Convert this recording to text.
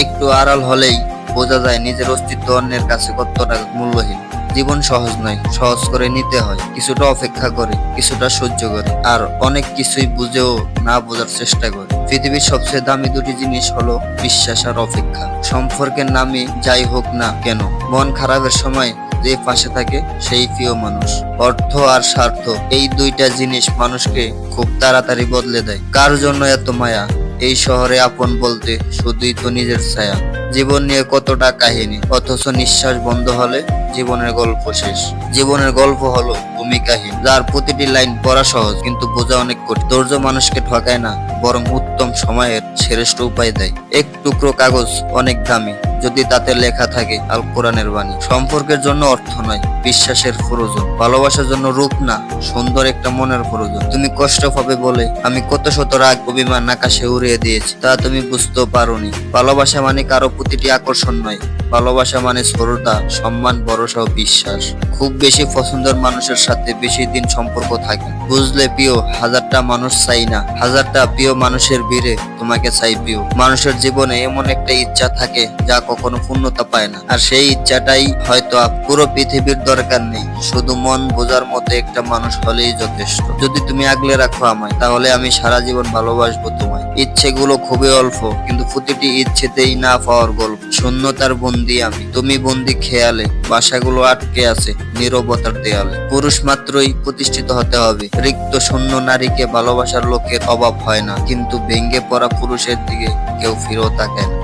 একটু আড়াল হলেই বোঝা যায় নিজের অস্তিত্ব অন্যের কাছে কতটা মূল্যহীন। জীবন সহজ নয়, সহজ করে নিতে হয়, কিছুটা অপেক্ষা করে, কিছুটা সহ্য করে, আর অনেক কিছুই বুঝেও না বোঝার চেষ্টা করে। পৃথিবীর সবচেয়ে দামি দুটি জিনিস হলো বিশ্বাস আর অপেক্ষা। সম্পর্কের নামে যাই হোক না কেন, মন খারাপের সময় যে পাশে থাকে সেই প্রিয় মানুষ। অর্থ আর স্বার্থ, এই দুইটা জিনিস মানুষকে খুব তাড়াতাড়ি বদলে দেয়। কার জন্য এত মায়া? এই শহরে আপন বলতে শুধুই তো নিজের ছায়া। জীবন নিয়ে কতটা কাহিনী, অথচ নিঃশ্বাস বন্ধ হলে জীবনের গল্প শেষ। জীবনের গল্প হলো ভূমিকাহীন, যার প্রতিটি লাইন পড়া সহজ কিন্তু বোঝা অনেক কঠিন। ধৈর্য মানুষকে ঠকায় না, বরং উত্তম সময়ের শ্রেষ্ঠ উপায় দেয়। এক টুকরো কাগজ অনেক দামি যদি তাতে লেখা থাকে আল কোরআনের বাণী। সম্পর্কের জন্য অর্থ নয়, বিশ্বাসের প্রয়োজন। ভালোবাসার জন্য রূপ না, সুন্দর একটা মনের প্রয়োজন। তুমি কষ্ট পাবে বলে আমি কত শত রাগ অভিমান আকাশে উড়িয়ে দিয়েছি, তা তুমি বুঝতেও পারোনি। ভালোবাসা মানে কারো প্রতিটি আকর্ষণ নয়, ভালোবাসা মানে শ্রদ্ধা, সম্মান, ভরসা ও বিশ্বাস। খুব বেশি পছন্দের মানুষের সাথে বেশি দিন সম্পর্ক থাকে। বুঝলে প্রিয়, হাজারটা মানুষ চাই না, হাজারটা প্রিয় মানুষের ভিড়ে তোমাকে চাই প্রিয়। মানুষের জীবনে এমন একটা ইচ্ছা থাকে যা কখনো পূর্ণতা পায় না, আর সেই ইচ্ছাটাই হয়তো পুরো পৃথিবীর দরকার নেই, শুধু মন বোঝার মতো একটা মানুষ হলেই যথেষ্ট। যদি তুমি আগলে রাখো আমায়, তাহলে আমি সারা জীবন ভালোবাসবো তোমায়। ইচ্ছেগুলো খুবই অল্প, কিন্তু প্রতিটি ইচ্ছেতেই না পাওয়ার গল্প। শূন্যতার বন্দি আমি, তুমি বন্দি খেয়ালে, বাসাগুলো আটকে আছে নীরবতার দেয়ালে। পুরুষ মাত্রই প্রতিষ্ঠিত হতে হবে, রিক্ত শূন্য নারীকে ভালোবাসার লোকের অভাব হয় না, কিন্তু ভেঙে পড়া পুরুষের দিকে কেউ ফিরেও তাকায় না।